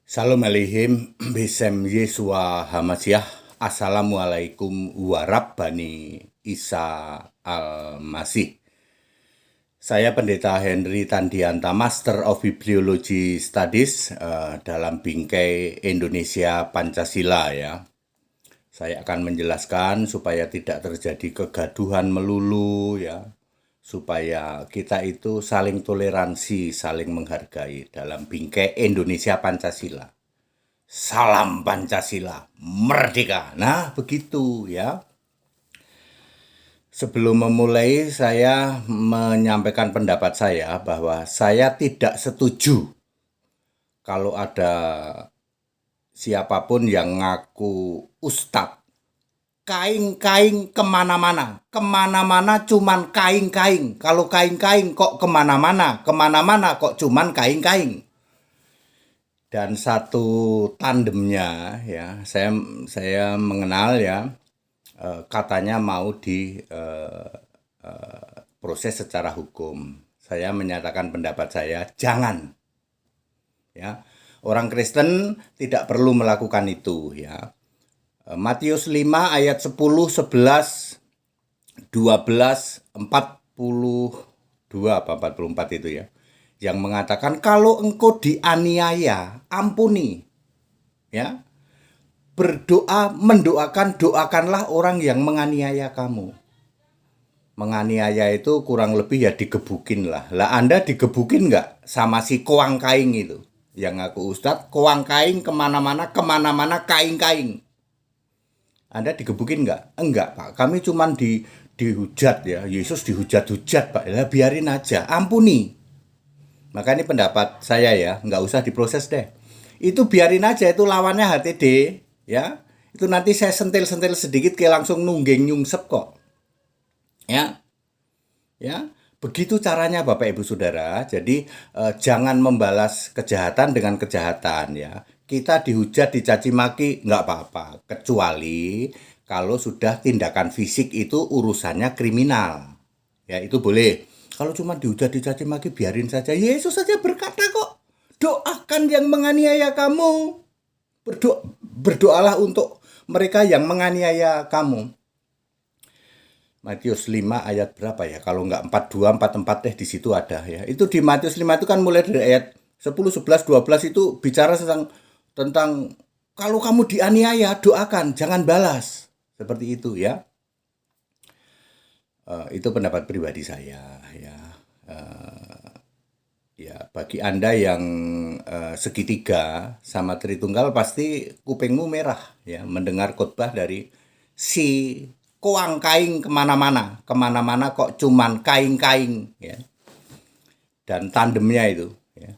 Salam alaikum, Bisem Yesua Hamasyah. Assalamualaikum warahmatullahi Isa Al-Masih. Saya Pendeta Henry Tandianta, Master of Bibliology Studies dalam bingkai Indonesia Pancasila ya. Saya akan menjelaskan supaya tidak terjadi kegaduhan melulu ya. Supaya kita itu saling toleransi, saling menghargai dalam bingkai Indonesia Pancasila. Salam Pancasila, merdeka. Nah, begitu ya. Sebelum memulai, saya menyampaikan pendapat saya bahwa saya tidak setuju kalau ada siapapun yang ngaku ustadz. Kaing-kaing kemana-mana, kemana-mana cuman kaing-kaing. Kalau kaing-kaing kok kemana-mana, kemana-mana kok cuman kaing-kaing. Dan satu tandemnya ya, saya mengenal ya, katanya mau di proses secara hukum. Saya menyatakan pendapat saya, jangan. Ya, orang Kristen tidak perlu melakukan itu ya. Matius 5 ayat 10, 11, 12, 42 apa 44 itu ya. Yang mengatakan kalau engkau dianiaya, ampuni. Ya. Berdoa, doakanlah orang yang menganiaya kamu. Menganiaya itu kurang lebih ya digebukin lah. Lah Anda digebukin nggak sama si koang kaing itu? Yang aku ustadz, koang kaing kemana-mana, kemana-mana kaing-kaing. Anda digebukin nggak? Enggak, Pak. Kami cuman dihujat ya. Yesus dihujat-hujat, Pak. Ya, biarin aja. Ampuni. Maka ini pendapat saya ya. Nggak usah diproses deh. Itu biarin aja. Itu lawannya HTD. Ya. Itu nanti saya sentil-sentil sedikit kayak langsung nungging nyungsep kok. Ya. Ya. Begitu caranya Bapak Ibu Saudara. Jadi jangan membalas kejahatan dengan kejahatan ya. Kita dihujat, dicaci maki, nggak apa-apa. Kecuali kalau sudah tindakan fisik itu urusannya kriminal. Ya, itu boleh. Kalau cuma dihujat, dicaci maki, biarin saja. Yesus saja berkata kok, doakan yang menganiaya kamu. Berdoalah untuk mereka yang menganiaya kamu. Matius 5 ayat berapa ya? Kalau nggak 42, 44 deh di situ ada ya. Itu di Matius 5 itu kan mulai dari ayat 10, 11, 12 itu bicara tentang kalau kamu dianiaya doakan, jangan balas. Seperti itu ya. Itu pendapat pribadi saya ya. Ya bagi Anda yang segitiga sama Tritunggal pasti kupingmu merah ya mendengar khotbah dari si koang kaing kemana-mana, kemana-mana kok cuman kaing-kaing ya. Dan tandemnya itu ya.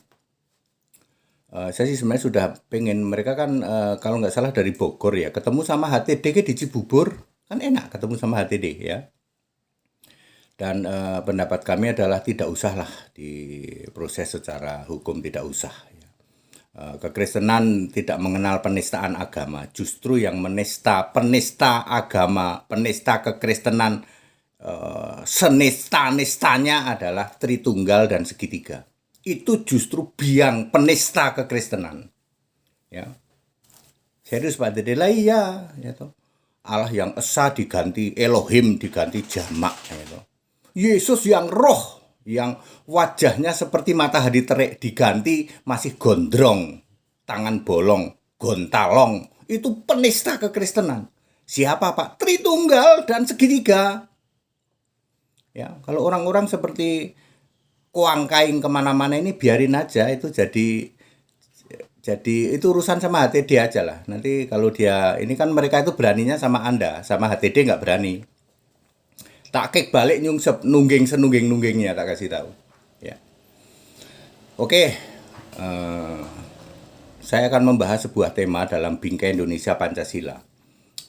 Saya sih sebenarnya sudah pengen mereka kan kalau nggak salah dari Bogor ya ketemu sama HTD di Cibubur kan enak ketemu sama HTD ya. Dan pendapat kami adalah tidak usahlah diproses secara hukum, tidak usah. Ya. Kekristenan tidak mengenal penistaan agama, justru yang penista agama, penista kekristenan senista-nistanya adalah Tritunggal dan segitiga. Itu justru biang penista kekristenan. Ya. Serius Pak Dede lah iya. Ya, Allah yang esa diganti Elohim diganti jamak. Ya, Yesus yang roh, yang wajahnya seperti matahari terik diganti masih gondrong, tangan bolong, gontalong. Itu penista kekristenan. Siapa Pak? Tritunggal dan segitiga. Ya, kalau orang-orang seperti koang kaing kemana-mana ini biarin aja itu jadi itu urusan sama HTD aja lah. Nanti kalau dia ini kan mereka itu beraninya sama Anda, sama HTD nggak berani. Tak kek balik nyungsep nungging senungging-nunggingnya tak kasih tahu. Ya. Oke, saya akan membahas sebuah tema dalam bingkai Indonesia Pancasila.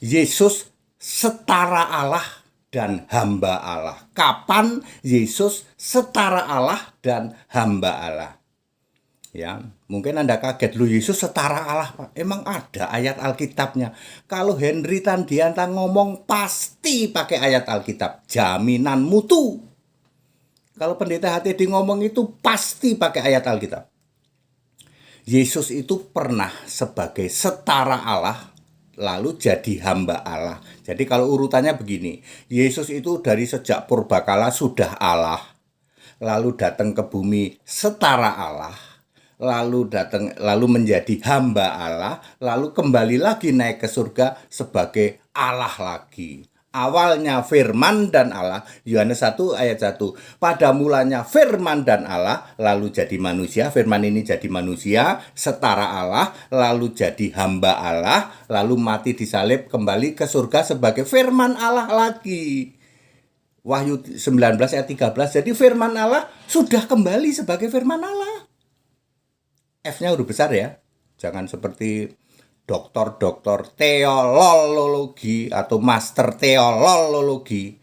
Yesus setara Allah dan hamba Allah. Kapan Yesus setara Allah dan hamba Allah? Ya, mungkin Anda kaget, lu Yesus setara Allah, Pak. Emang ada ayat Alkitabnya. Kalau Henry Tandianta ngomong pasti pakai ayat Alkitab. Jaminan mutu. Kalau pendeta HTD ngomong itu pasti pakai ayat Alkitab. Yesus itu pernah sebagai setara Allah lalu jadi hamba Allah. Jadi kalau urutannya begini, Yesus itu dari sejak purbakala sudah Allah, lalu datang ke bumi setara Allah, lalu menjadi hamba Allah, lalu kembali lagi naik ke surga sebagai Allah lagi. Awalnya firman dan Allah, Yohanes 1 ayat 1. Pada mulanya firman dan Allah, lalu jadi manusia, firman ini jadi manusia, setara Allah, lalu jadi hamba Allah, lalu mati disalib, kembali ke surga sebagai firman Allah lagi. Wahyu 19 ayat 13. Jadi firman Allah sudah kembali sebagai firman Allah. F-nya huruf besar ya. Jangan seperti doktor teologi atau master teologi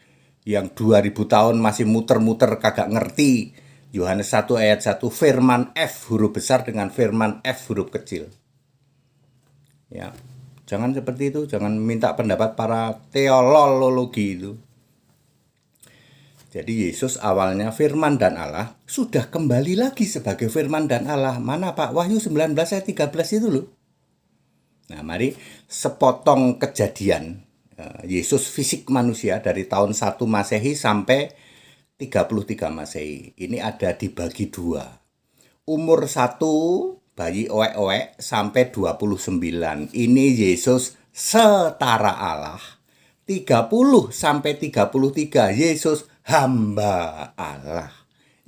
yang 2000 tahun masih muter-muter kagak ngerti. Yohanes 1 ayat 1 firman F huruf besar dengan firman F huruf kecil. Ya. Jangan seperti itu, jangan minta pendapat para teologi itu. Jadi Yesus awalnya firman dan Allah sudah kembali lagi sebagai firman dan Allah. Mana Pak? Wahyu 19 ayat 13 itu loh. Nah mari sepotong kejadian Yesus fisik manusia dari tahun 1 Masehi sampai 33 Masehi. Ini ada dibagi dua. Umur 1 bayi owek-owek sampai 29. Ini Yesus setara Allah. 30 sampai 33 Yesus hamba Allah.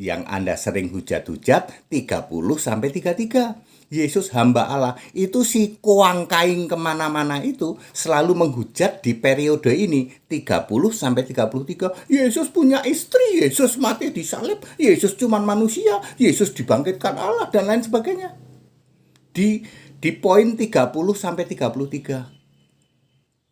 Yang Anda sering hujat-hujat 30 sampai 33. Yesus hamba Allah. Itu si koang kaing kemana-mana itu selalu menghujat di periode ini 30 sampai 33. Yesus punya istri, Yesus mati disalib, Yesus cuma manusia, Yesus dibangkitkan Allah dan lain sebagainya. Di poin 30 sampai 33.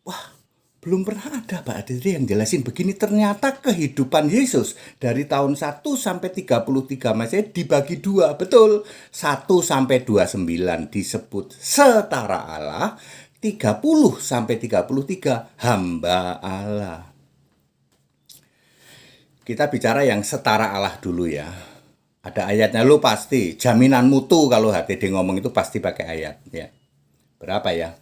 Wah, belum pernah ada Pak Adri yang jelasin begini. Ternyata kehidupan Yesus dari tahun 1 sampai 33 Masehi dibagi dua. Betul, 1 sampai 29 disebut setara Allah, 30 sampai 33 hamba Allah. Kita bicara yang setara Allah dulu ya. Ada ayatnya, lo pasti jaminan mutu kalau HTD ngomong itu pasti pakai ayat ya. Berapa ya?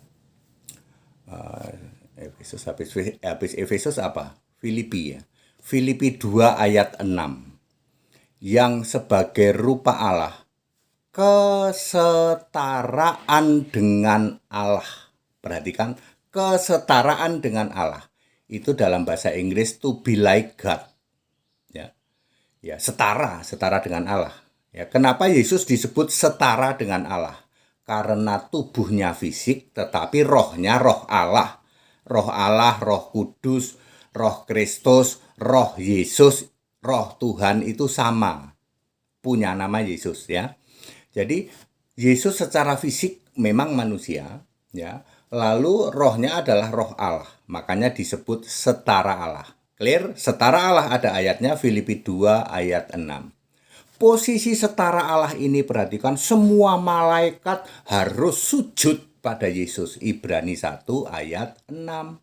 Efesus habis Efesus apa? Filipi ya. Filipi 2 ayat 6. Yang sebagai rupa Allah kesetaraan dengan Allah. Perhatikan, kesetaraan dengan Allah. Itu dalam bahasa Inggris to be like God. Ya. Ya, setara dengan Allah. Ya, kenapa Yesus disebut setara dengan Allah? Karena tubuhnya fisik tetapi rohnya roh Allah. Roh Allah, Roh Kudus, Roh Kristus, Roh Yesus, Roh Tuhan itu sama. Punya nama Yesus ya. Jadi Yesus secara fisik memang manusia ya. Lalu rohnya adalah roh Allah. Makanya disebut setara Allah. Clear? Setara Allah ada ayatnya Filipi 2 ayat 6. Posisi setara Allah ini perhatikan semua malaikat harus sujud pada Yesus. Ibrani 1 ayat 6.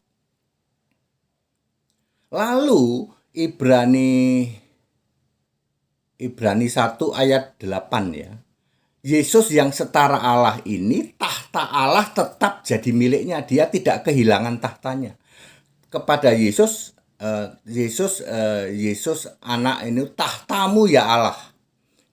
Lalu Ibrani 1 ayat 8 ya. Yesus yang setara Allah ini tahta Allah tetap jadi miliknya. Dia tidak kehilangan tahtanya. Kepada Yesus anak ini tahtamu ya Allah.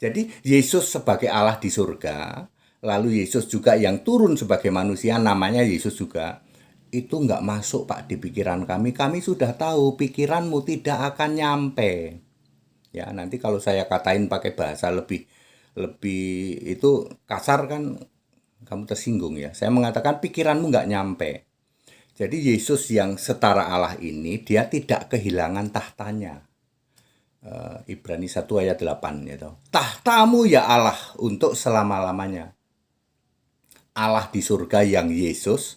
Jadi Yesus sebagai Allah di surga, lalu Yesus juga yang turun sebagai manusia, namanya Yesus juga. Itu nggak masuk Pak di pikiran kami. Kami sudah tahu pikiranmu tidak akan nyampe. Ya nanti kalau saya katain pakai bahasa lebih itu kasar kan kamu tersinggung ya. Saya mengatakan pikiranmu nggak nyampe. Jadi Yesus yang setara Allah ini dia tidak kehilangan tahtanya. Ibrani 1 ayat 8 gitu. Tahtamu ya Allah untuk selama-lamanya. Allah di surga yang Yesus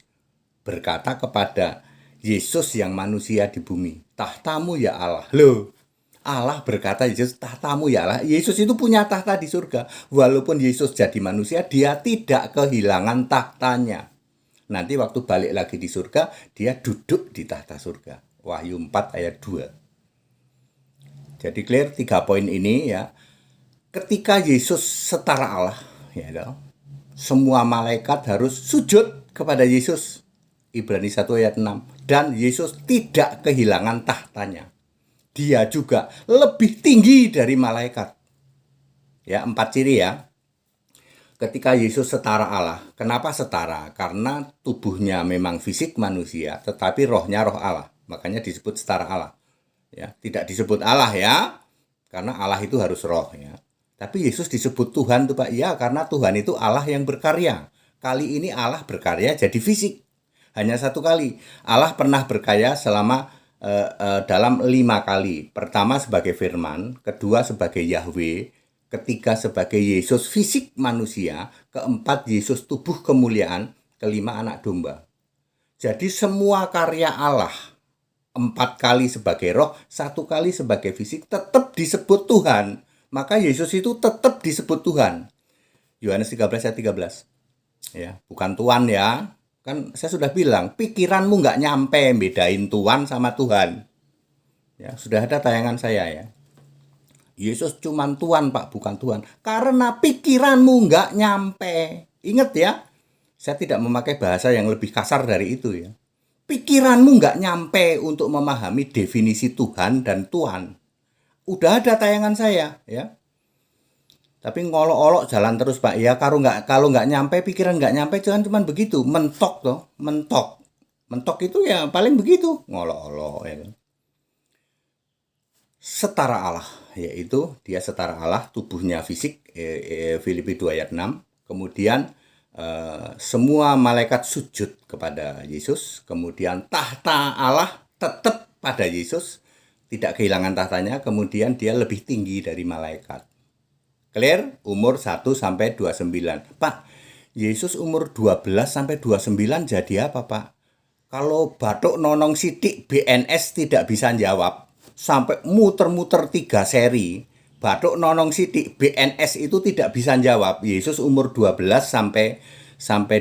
berkata kepada Yesus yang manusia di bumi, tahtamu ya Allah. Loh, Allah berkata Yesus, tahtamu ya Allah. Yesus itu punya tahta di surga. Walaupun Yesus jadi manusia, dia tidak kehilangan tahtanya. Nanti waktu balik lagi di surga, dia duduk di tahta surga. Wahyu 4 ayat 2. Jadi clear 3 poin ini ya. Ketika Yesus setara Allah, ya, semua malaikat harus sujud kepada Yesus. Ibrani 1 ayat 6. Dan Yesus tidak kehilangan tahtanya. Dia juga lebih tinggi dari malaikat. Ya, 4 ciri ya. Ketika Yesus setara Allah. Kenapa setara? Karena tubuhnya memang fisik manusia, tetapi rohnya roh Allah. Makanya disebut setara Allah. Ya, tidak disebut Allah ya. Karena Allah itu harus roh ya. Tapi Yesus disebut Tuhan tuh Pak. Ya, karena Tuhan itu Allah yang berkarya. Kali ini Allah berkarya jadi fisik. Hanya satu kali. Allah pernah berkarya selama dalam 5 kali. Pertama sebagai firman, kedua sebagai Yahweh, ketiga sebagai Yesus fisik manusia, keempat Yesus tubuh kemuliaan, kelima anak domba. Jadi semua karya Allah, 4 kali sebagai roh, 1 kali sebagai fisik, tetap disebut Tuhan. Maka Yesus itu tetap disebut Tuhan. Yohanes 13 ayat 13. Ya, bukan Tuhan ya. Kan saya sudah bilang, pikiranmu nggak nyampe bedain Tuhan sama Tuhan. Ya, sudah ada tayangan saya ya. Yesus cuman Tuhan Pak, bukan Tuhan. Karena pikiranmu nggak nyampe. Ingat ya, saya tidak memakai bahasa yang lebih kasar dari itu ya. Pikiranmu nggak nyampe untuk memahami definisi Tuhan dan Tuhan. Udah ada tayangan saya ya. Tapi ngolok-olok jalan terus Pak. Ya kalau nggak nyampe, pikiran nggak nyampe, jangan cuma begitu. Mentok toh, mentok. Mentok itu ya paling begitu. Ngolok-olok ya kan. Setara Allah, yaitu dia setara Allah, tubuhnya fisik, Filipi 2 ayat 6. Kemudian semua malaikat sujud kepada Yesus. Kemudian tahta Allah tetap pada Yesus. Tidak kehilangan tahtanya. Kemudian dia lebih tinggi dari malaikat. Clear? Umur 1 sampai 29. Pak, Yesus umur 12 sampai 29 jadi apa, Pak? Kalau batuk nonong sidik BNS tidak bisa jawab, sampai muter-muter 3 seri, batuk nonong sidik BNS itu tidak bisa jawab. Yesus umur 12 sampai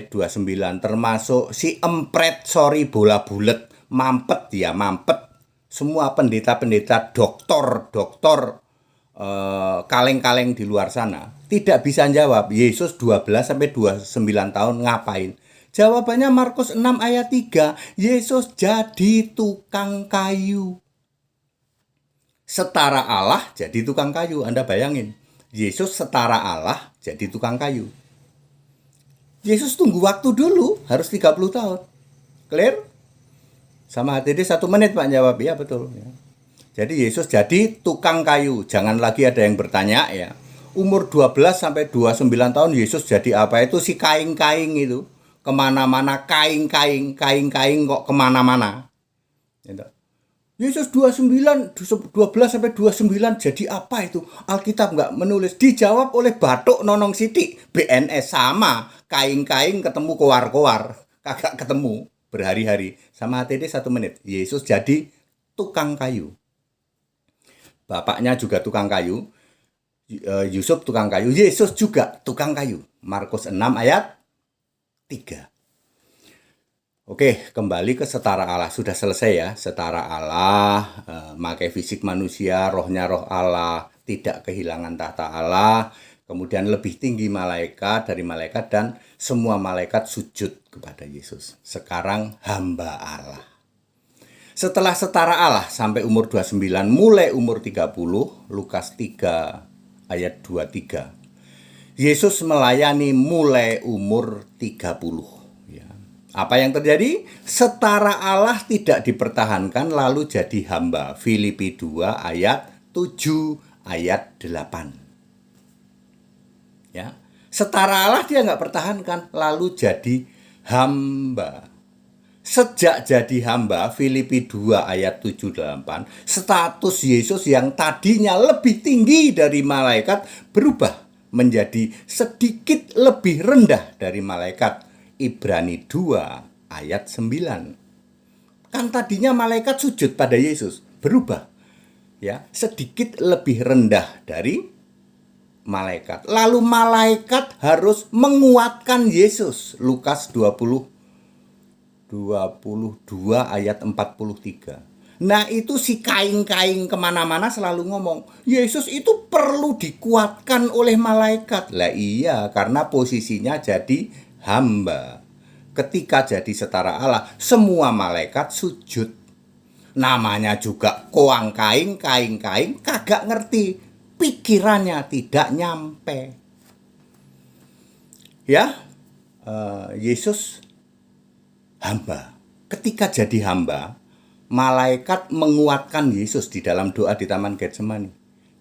29, termasuk si empret, sorry bola bulet, mampet ya, mampet. Semua pendeta-pendeta, doktor, kaleng-kaleng di luar sana tidak bisa jawab Yesus 12 sampai 29 tahun ngapain. Jawabannya Markus 6 ayat 3. Yesus jadi tukang kayu. Setara Allah jadi tukang kayu. Anda bayangin, Yesus setara Allah jadi tukang kayu. Yesus tunggu waktu dulu, harus 30 tahun. Clear? Sama HTD 1 menit Pak jawab. Ya betul ya. Jadi Yesus jadi tukang kayu. Jangan lagi ada yang bertanya ya. Umur 12 sampai 29 tahun Yesus jadi apa? Itu si kaing-kaing itu. Kemana-mana kaing-kaing kok kemana-mana. Yesus 12 sampai 29 jadi apa itu? Alkitab nggak menulis. Dijawab oleh batuk nonong sidik. BNS sama. Kaing-kaing ketemu kowar-kowar. Kagak ketemu berhari-hari. Sama HTD 1 menit. Yesus jadi tukang kayu. Bapaknya juga tukang kayu, Yusuf tukang kayu, Yesus juga tukang kayu. Markus 6 ayat 3. Oke, kembali ke setara Allah. Sudah selesai ya, setara Allah, pakai fisik manusia, rohnya roh Allah, tidak kehilangan tahta Allah, kemudian lebih tinggi malaikat dari malaikat, dan semua malaikat sujud kepada Yesus. Sekarang hamba Allah. Setelah setara Allah sampai umur 29, mulai umur 30, Lukas 3 ayat 23. Yesus melayani mulai umur 30. Ya. Apa yang terjadi? Setara Allah tidak dipertahankan lalu jadi hamba. Filipi 2 ayat 7 ayat 8. Ya. Setara Allah dia nggak pertahankan lalu jadi hamba. Sejak jadi hamba, Filipi 2 ayat 7-8, status Yesus yang tadinya lebih tinggi dari malaikat berubah menjadi sedikit lebih rendah dari malaikat. Ibrani 2 ayat 9. Kan tadinya malaikat sujud pada Yesus, berubah ya, sedikit lebih rendah dari malaikat. Lalu malaikat harus menguatkan Yesus. Lukas 22 ayat 43. Nah itu si kaing-kaing kemana-mana selalu ngomong, Yesus itu perlu dikuatkan oleh malaikat. Lah iya, karena posisinya jadi hamba. Ketika jadi setara Allah, semua malaikat sujud. Namanya juga koang kaing, kaing-kaing, kagak ngerti. Pikirannya tidak nyampe. Ya, Yesus hamba. Ketika jadi hamba, malaikat menguatkan Yesus di dalam doa di Taman Getsemani.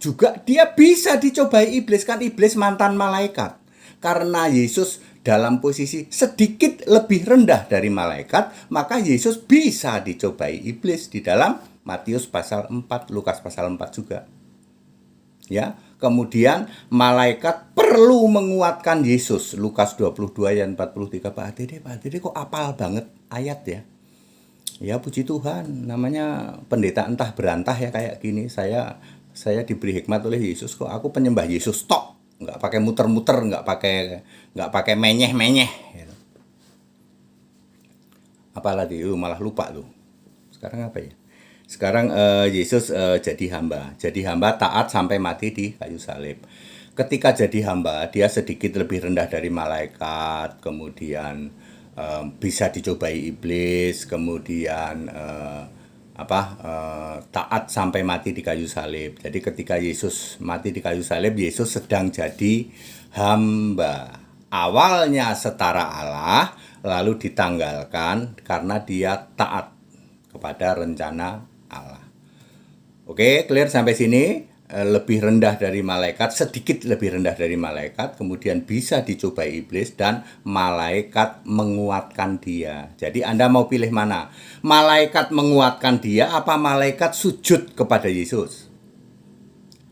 Juga dia bisa dicobai iblis, kan iblis mantan malaikat. Karena Yesus dalam posisi sedikit lebih rendah dari malaikat, maka Yesus bisa dicobai iblis di dalam Matius pasal 4, Lukas pasal 4 juga. Ya, kemudian malaikat perlu menguatkan Yesus. Lukas 22 ayat 43. Pak Dede kok apal banget ayat ya. Ya puji Tuhan, namanya pendeta entah berantah ya kayak gini. Saya diberi hikmat oleh Yesus kok. Aku penyembah Yesus tok, nggak pakai muter-muter, nggak pakai menyeh-menyeh. Gitu. Apalagi malah lupa tuh. Sekarang apa ya? Sekarang Yesus jadi hamba taat sampai mati di kayu salib. Ketika jadi hamba, dia sedikit lebih rendah dari malaikat, kemudian bisa dicobai iblis, kemudian taat sampai mati di kayu salib. Jadi ketika Yesus mati di kayu salib, Yesus sedang jadi hamba. Awalnya setara Allah, lalu ditanggalkan karena dia taat kepada rencana Allah. Oke, clear sampai sini. Lebih rendah dari malaikat, sedikit lebih rendah dari malaikat, kemudian bisa dicobai iblis dan malaikat menguatkan dia. Jadi Anda mau pilih mana? Malaikat menguatkan dia apa malaikat sujud kepada Yesus?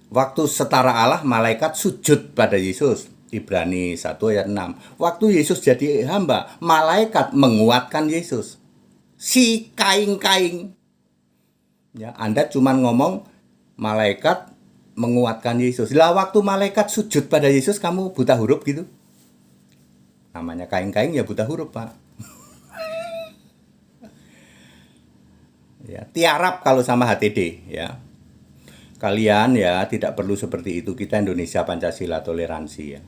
Waktu setara Allah, malaikat sujud pada Yesus. Ibrani 1 ayat 6. Waktu Yesus jadi hamba, malaikat menguatkan Yesus. Si kaing-kaing. Ya, Anda cuma ngomong malaikat menguatkan Yesus. Lah waktu malaikat sujud pada Yesus kamu buta huruf gitu. Namanya kaing-kaing ya buta huruf, Pak. Ya, tiarap kalau sama HTD ya. Kalian ya tidak perlu seperti itu. Kita Indonesia Pancasila toleransi ya.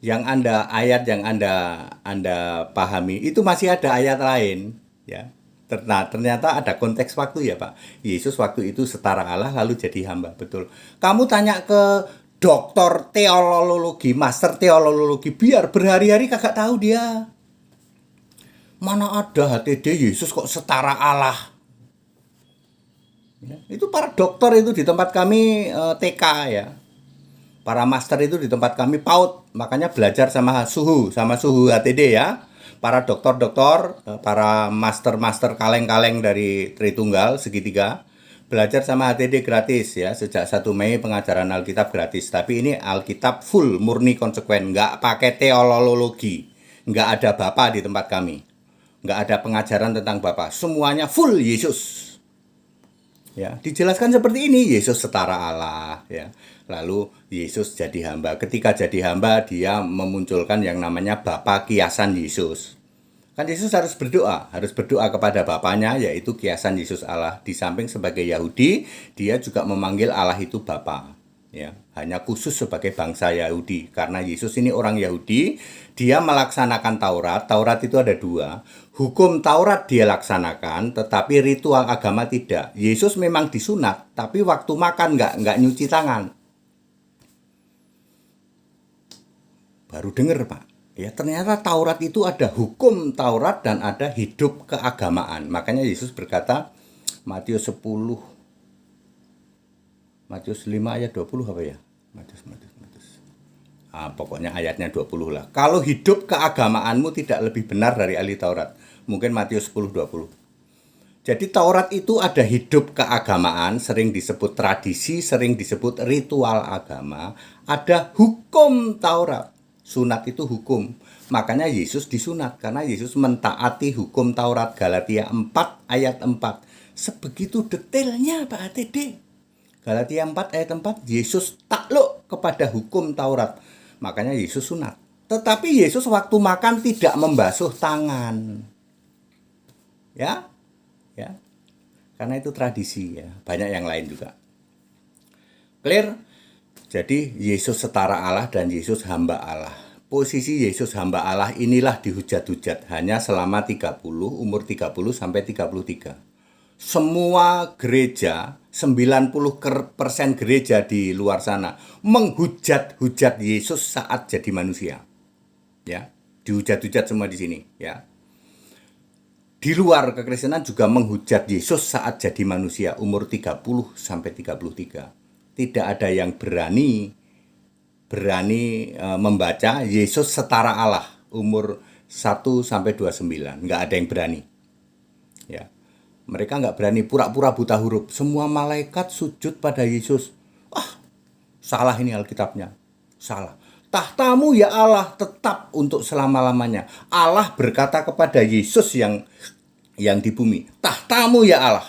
Yang Anda pahami itu masih ada ayat lain ya. Nah, ternyata ada konteks waktu ya Pak. Yesus waktu itu setara Allah lalu jadi hamba, betul. Kamu tanya ke doktor teologi, master teologi, biar berhari-hari kagak tahu dia. Mana ada HTD Yesus kok setara Allah. Ya, itu para dokter itu di tempat kami TK ya. Para master itu di tempat kami PAUD, makanya belajar sama suhu HTD ya. Para dokter-dokter, para master-master kaleng-kaleng dari Tritunggal segitiga belajar sama HTD gratis ya. Sejak 1 Mei pengajaran Alkitab gratis. Tapi ini Alkitab full, murni konsekuen, nggak pakai teologi, nggak ada Bapak di tempat kami, nggak ada pengajaran tentang Bapak, semuanya full Yesus. Ya, dijelaskan seperti ini, Yesus setara Allah ya. Lalu Yesus jadi hamba. Ketika jadi hamba, dia memunculkan yang namanya Bapa kiasan Yesus. Kan Yesus harus berdoa kepada Bapaknya, yaitu kiasan Yesus Allah. Di samping sebagai Yahudi, dia juga memanggil Allah itu Bapa. Ya, hanya khusus sebagai bangsa Yahudi. Karena Yesus ini orang Yahudi, dia melaksanakan Taurat. Taurat itu ada 2. Hukum Taurat dia laksanakan, tetapi ritual agama tidak. Yesus memang disunat, tapi waktu makan nggak nyuci tangan. Baru dengar Pak. Ya, ternyata Taurat itu ada hukum Taurat dan ada hidup keagamaan. Makanya Yesus berkata, Matius 5 ayat 20 apa ya? Matius. Pokoknya ayatnya 20 lah. Kalau hidup keagamaanmu tidak lebih benar dari ahli Taurat. Mungkin Matius 10:20. Jadi Taurat itu ada hidup keagamaan, sering disebut tradisi, sering disebut ritual agama. Ada hukum Taurat. Sunat itu hukum. Makanya Yesus disunat karena Yesus mentaati hukum Taurat. Galatia 4 ayat 4. Sebegitu detailnya Pak ATD. Galatia 4 ayat 4, Yesus takluk kepada hukum Taurat. Makanya Yesus sunat. Tetapi Yesus waktu makan tidak membasuh tangan. Ya. Karena itu tradisi ya. Banyak yang lain juga. Clear? Jadi Yesus setara Allah dan Yesus hamba Allah. Posisi Yesus hamba Allah inilah dihujat-hujat hanya selama 30, umur 30 sampai 33. Semua gereja, 90% gereja di luar sana menghujat-hujat Yesus saat jadi manusia. Ya, dihujat-hujat semua di sini, ya. Di luar kekristenan juga menghujat Yesus saat jadi manusia umur 30 sampai 33. Tidak ada yang berani membaca Yesus setara Allah umur 1 sampai 29. Nggak ada yang berani. Ya. Mereka nggak berani pura-pura buta huruf. Semua malaikat sujud pada Yesus. Salah ini Alkitabnya. Salah. Tahtamu ya Allah tetap untuk selama-lamanya. Allah berkata kepada Yesus yang di bumi, tahtamu ya Allah.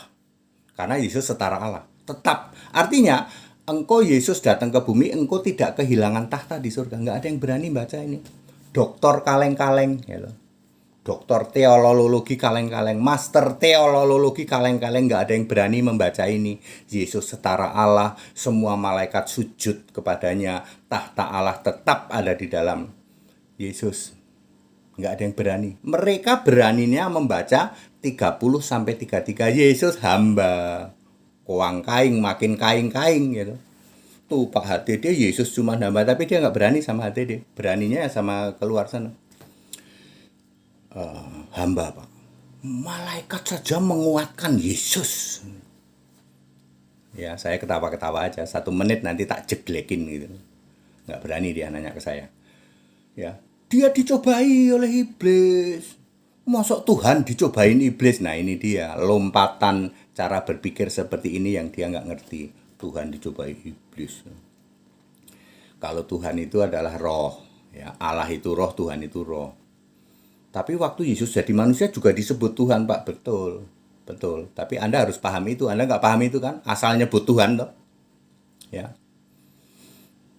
Karena Yesus setara Allah. Tetap. Artinya, engkau Yesus datang ke bumi, engkau tidak kehilangan tahta di surga. Nggak ada yang berani baca ini. Doktor kaleng-kaleng, ya loh. Doktor teologi kaleng-kaleng, master teologi kaleng-kaleng, nggak ada yang berani membaca ini. Yesus setara Allah, semua malaikat sujud kepadanya, tahta Allah tetap ada di dalam Yesus. Nggak ada yang berani. Mereka beraninya membaca 30 sampai 33 Yesus hamba. Koang kaing makin kaing-kaing gitu. Tuh Pak HTD Yesus cuma hamba, tapi dia nggak berani sama HTD. Beraninya sama keluar sana. Hamba Pak. Malaikat saja menguatkan Yesus. Ya saya ketawa-ketawa aja. 1 menit nanti tak jeglekin gitu. Nggak berani dia nanya ke saya. Ya, dia dicobai oleh iblis. Masuk Tuhan dicobain iblis. Nah ini dia lompatan cara berpikir seperti ini yang dia nggak ngerti. Tuhan dicobai iblis. Kalau Tuhan itu adalah roh, ya Allah itu roh, Tuhan itu roh. Tapi waktu Yesus jadi manusia juga disebut Tuhan Pak, betul, betul. Tapi Anda harus paham itu. Anda nggak paham itu kan? Asal nyebut Tuhan toh, ya.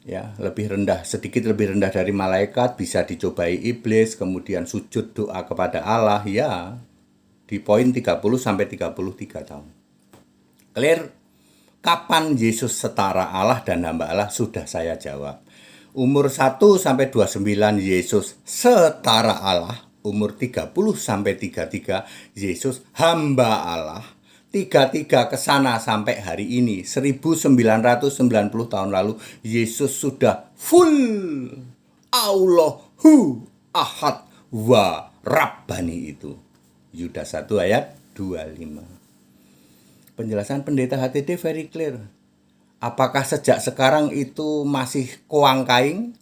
Ya, lebih rendah, sedikit lebih rendah dari malaikat, bisa dicobai iblis, kemudian sujud doa kepada Allah, ya, di poin 30 sampai 33 tahun. Clear? Kapan Yesus setara Allah dan hamba Allah? Sudah saya jawab. Umur 1 sampai 29 Yesus setara Allah, umur 30 sampai 33 Yesus hamba Allah. 33 ke sana sampai hari ini 1990 tahun lalu Yesus sudah full Allahu Ahad wa Rabbani itu. Yudas 1 ayat 25. Penjelasan pendeta HTD very clear. Apakah sejak sekarang itu masih koang kaing?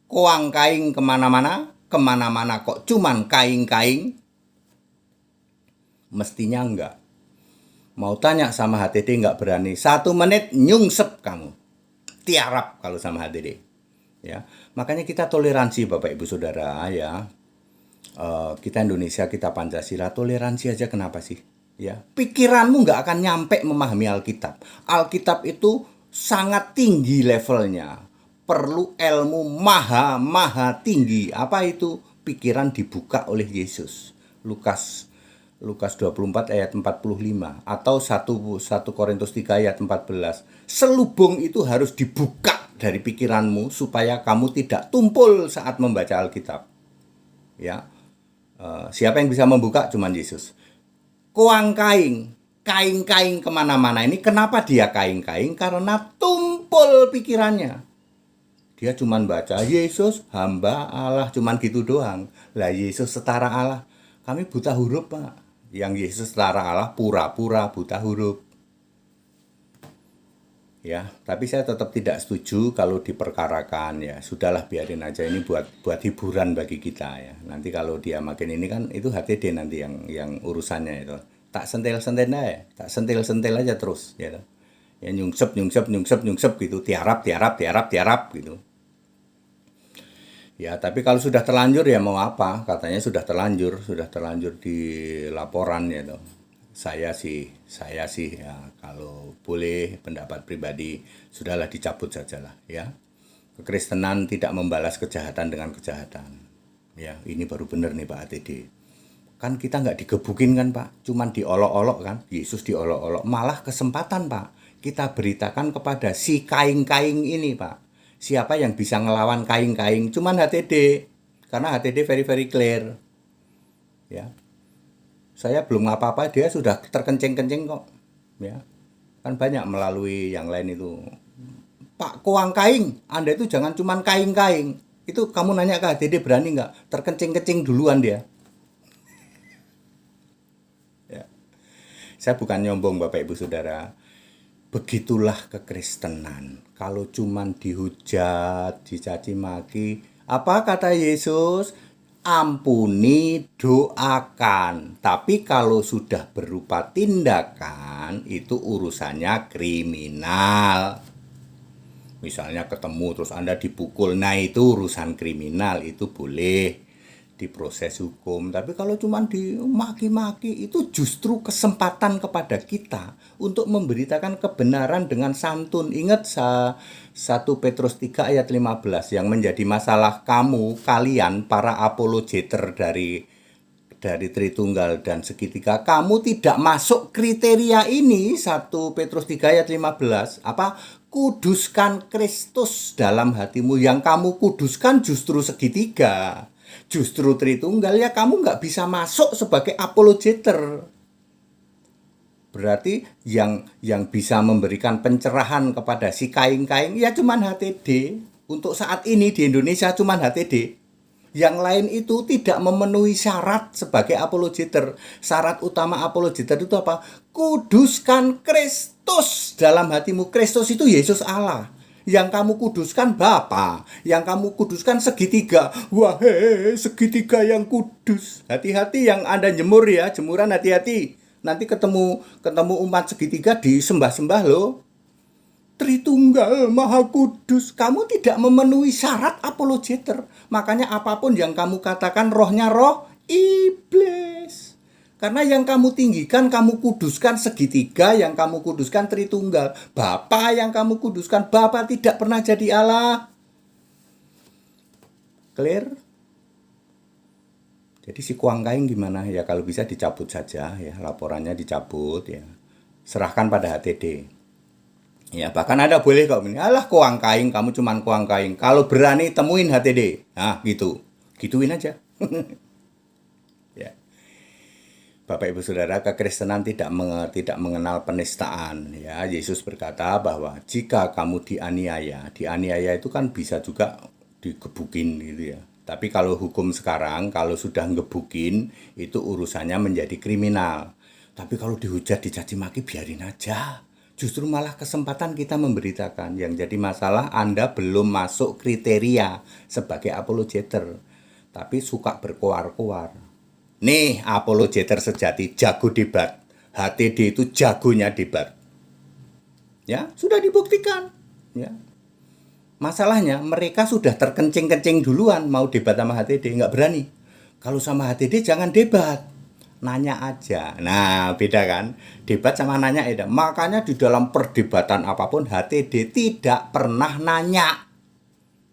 Koang kaing kemana-mana? Kemana-mana kok cuman kaing-kaing? Mestinya enggak. Mau tanya sama HTD nggak berani. 1 menit nyungsep kamu. Tiarap kalau sama HTD. Ya, makanya kita toleransi Bapak Ibu Saudara ya. Kita Indonesia, kita Pancasila, toleransi aja kenapa sih? Ya, pikiranmu nggak akan nyampe memahami Alkitab. Alkitab itu sangat tinggi levelnya. Perlu ilmu maha tinggi. Apa itu? Pikiran dibuka oleh Yesus. Lukas 24 ayat 45 atau 1 Korintus 3 ayat 14. Selubung itu harus dibuka dari pikiranmu supaya kamu tidak tumpul saat membaca Alkitab. Ya. Siapa yang bisa membuka? Cuman Yesus. Koang kaing kemana-mana ini. Kenapa dia kaing-kaing? Karena tumpul pikirannya. Dia cuman baca Yesus hamba Allah, cuman gitu doang. Lah Yesus setara Allah. Kami buta huruf Pak. Yang Yesus setara Allah pura-pura buta huruf. Ya, tapi saya tetap tidak setuju kalau diperkarakan ya. Sudahlah biarin aja ini buat hiburan bagi kita ya. Nanti kalau dia makin ini kan itu HTD nanti yang urusannya itu. Tak sentil-sentil aja, tak sentil-sentil aja terus ya. Ya nyungsep gitu, tiarap gitu. Ya, tapi kalau sudah terlanjur ya mau apa? Katanya sudah terlanjur di laporan ya toh. Saya sih ya kalau boleh pendapat pribadi sudahlah dicabut sajalah ya. Kekristenan tidak membalas kejahatan dengan kejahatan. Ya, ini baru benar nih Pak ATD. Kan kita nggak digebukin kan Pak, cuman diolok-olok kan, Yesus diolok-olok. Malah kesempatan Pak, kita beritakan kepada si kaing-kaing ini Pak. Siapa yang bisa ngelawan kaing-kaing? Cuman HTD, karena HTD very very clear. Ya, saya belum apa-apa, dia sudah terkencing-kencing kok. Ya, kan banyak melalui yang lain itu. Pak Koang Kaing, Anda itu jangan cuman kaing-kaing. Itu kamu nanya ke HTD berani nggak? Terkencing-kencing duluan dia. Ya. Saya bukan nyombong Bapak Ibu Saudara. Begitulah kekristenan. Kalau cuman dihujat, dicaci maki, apa kata Yesus? Ampuni, doakan. Tapi kalau sudah berupa tindakan, itu urusannya kriminal. Misalnya ketemu terus Anda dipukul, nah itu urusan kriminal, itu boleh diproses hukum. Tapi kalau cuma dimaki-maki, itu justru kesempatan kepada kita untuk memberitakan kebenaran dengan santun. Ingat 1 Petrus 3 ayat 15 yang menjadi masalah kalian para apologeter dari Tritunggal dan segitiga, kamu tidak masuk kriteria ini. 1 Petrus 3 ayat 15, apa? Kuduskan Kristus dalam hatimu. Yang kamu kuduskan justru segitiga, justru Tritunggal. Ya kamu nggak bisa masuk sebagai apologeter. Berarti yang bisa memberikan pencerahan kepada si kaing-kaing ya cuman HTD. Untuk saat ini di Indonesia cuman HTD. Yang lain itu tidak memenuhi syarat sebagai apologeter. Syarat utama apologeter itu apa? Kuduskan Kristus dalam hatimu. Kristus itu Yesus Allah. Yang kamu kuduskan Bapa, yang kamu kuduskan segitiga. Wahai segitiga yang kudus. Hati-hati yang Anda jemur ya, jemuran hati-hati. Nanti ketemu umat segitiga disembah-sembah loh. Tritunggal Maha Kudus. Kamu tidak memenuhi syarat apologeter. Makanya apapun yang kamu katakan rohnya roh iblis. Karena yang kamu tinggikan, kamu kuduskan segitiga, yang kamu kuduskan Tritunggal. Bapa yang kamu kuduskan, Bapa tidak pernah jadi Allah. Clear? Jadi si Koang Kaing gimana? Ya kalau bisa dicabut saja ya, laporannya dicabut ya. Serahkan pada HTD. Ya bahkan ada boleh kok ini, alah Koang Kaing, kamu cuman Koang Kaing. Kalau berani temuin HTD, nah gitu, gituin aja. Ya, Bapak Ibu Saudara, kekristenan tidak mengenal penistaan. Ya, Yesus berkata bahwa jika kamu dianiaya itu kan bisa juga digebukin gitu ya. Tapi kalau hukum sekarang, kalau sudah ngebukin, itu urusannya menjadi kriminal. Tapi kalau dihujat, dicaci maki, biarin aja. Justru malah kesempatan kita memberitakan. Yang jadi masalah Anda belum masuk kriteria sebagai apologeter. Tapi suka berkoar-koar. Nih apologeter sejati, jago debat. HTD itu jagonya debat. Ya, sudah dibuktikan. Ya. Masalahnya mereka sudah terkencing-kencing duluan mau debat sama HTD, nggak berani. Kalau sama HTD jangan debat. Nanya aja. Nah, beda kan? Debat sama nanya ya. Makanya di dalam perdebatan apapun HTD tidak pernah nanya.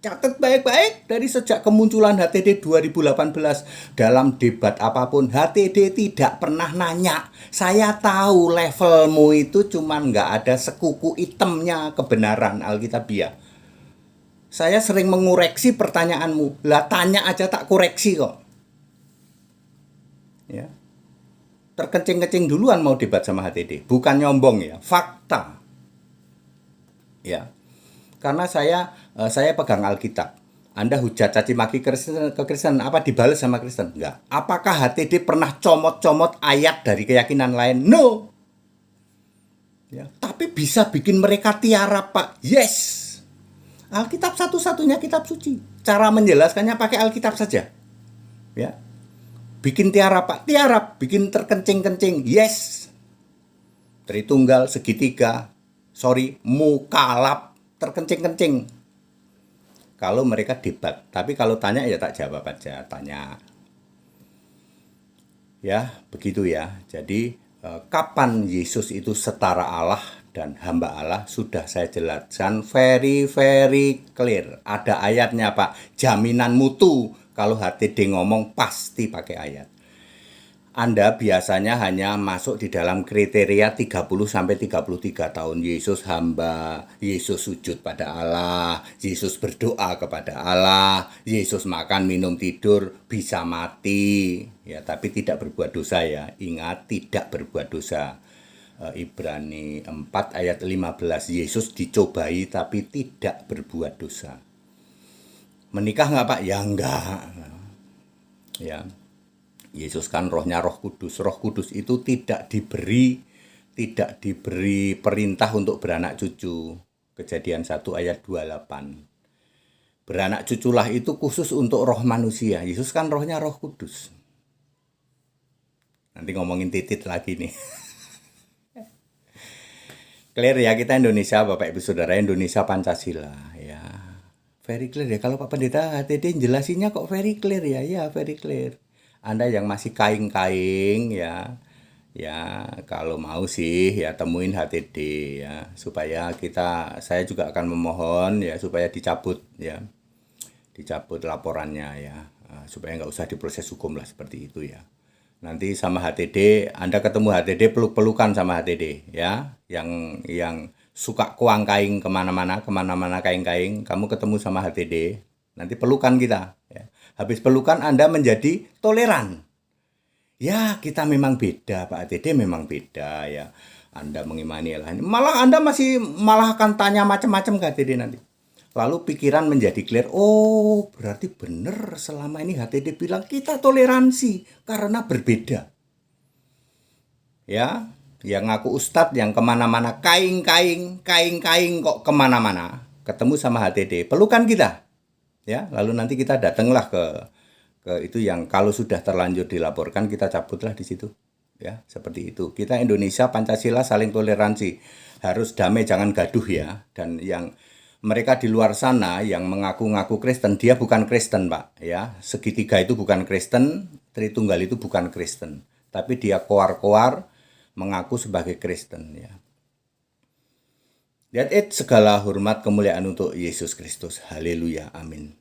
Catat baik-baik dari sejak kemunculan HTD 2018 dalam debat apapun HTD tidak pernah nanya. Saya tahu levelmu itu cuman nggak ada sekuku hitamnya kebenaran Alkitabiah. Saya sering mengoreksi pertanyaanmu. Lah tanya aja tak koreksi kok. Ya. Terkencing-kencing duluan mau debat sama HTD, bukan nyombong ya, fakta. Ya. Karena saya pegang Alkitab. Anda hujat caci maki ke Kristen, apa dibalas sama Kristen? Enggak. Apakah HTD pernah comot-comot ayat dari keyakinan lain? No. Ya, tapi bisa bikin mereka tiarap, Pak. Yes. Alkitab satu-satunya kitab suci. Cara menjelaskannya pakai Alkitab saja. Ya. Bikin tiarap, Pak. Tiarap. Bikin terkencing-kencing. Yes. Tritunggal, segitiga. Mukalap. Terkencing-kencing. Kalau mereka debat. Tapi kalau tanya ya tak jawab aja. Tanya. Ya, begitu ya. Jadi, kapan Yesus itu setara Allah dan hamba Allah sudah saya jelaskan very very clear. Ada ayatnya, Pak. Jaminan mutu. Kalau HTD ngomong pasti pakai ayat. Anda biasanya hanya masuk di dalam kriteria 30-33 tahun. Yesus hamba, Yesus sujud pada Allah, Yesus berdoa kepada Allah, Yesus makan, minum, tidur, bisa mati. Ya, tapi tidak berbuat dosa ya. Ingat, tidak berbuat dosa. Ibrani 4 ayat 15, Yesus dicobai tapi tidak berbuat dosa. Menikah nggak Pak? Ya enggak. Ya, Yesus kan rohnya Roh Kudus. Roh Kudus itu tidak diberi perintah untuk beranak cucu. Kejadian 1 ayat 28. Beranak cuculah itu khusus untuk roh manusia. Yesus kan rohnya Roh Kudus. Nanti ngomongin titit lagi nih. Clear ya, kita Indonesia, Bapak Ibu Saudara, Indonesia Pancasila ya. Very clear ya. Kalau Pak Pendeta HTD jelasinnya kok very clear ya. Ya, very clear. Anda yang masih kaing-kaing ya, ya kalau mau sih ya temuin HTD ya, supaya saya juga akan memohon ya supaya dicabut ya, dicabut laporannya ya, supaya nggak usah diproses hukum lah seperti itu ya. Nanti sama HTD, Anda ketemu HTD peluk-pelukan sama HTD ya, yang suka kuang kaing kemana-mana kaing-kaing, kamu ketemu sama HTD, nanti pelukan kita ya. Habis pelukan Anda menjadi toleran. Ya, kita memang beda, Pak HTD memang beda ya. Anda mengimani Allah. Malah Anda malah akan tanya macam-macam ke HTD nanti. Lalu pikiran menjadi clear. Oh, berarti benar selama ini HTD bilang kita toleransi karena berbeda. Ya, yang ngaku ustadz yang kemana-mana kaing-kaing kok kemana-mana. Ketemu sama HTD, pelukan kita. Ya, lalu nanti kita datanglah ke itu yang kalau sudah terlanjur dilaporkan kita cabutlah di situ. Ya, seperti itu. Kita Indonesia Pancasila saling toleransi. Harus damai, jangan gaduh ya. Dan yang mereka di luar sana yang mengaku-ngaku Kristen, dia bukan Kristen, Pak, ya. Segitiga itu bukan Kristen, Tritunggal itu bukan Kristen. Tapi dia koar-koar mengaku sebagai Kristen ya. That's it, segala hormat kemuliaan untuk Yesus Kristus. Haleluya. Amin.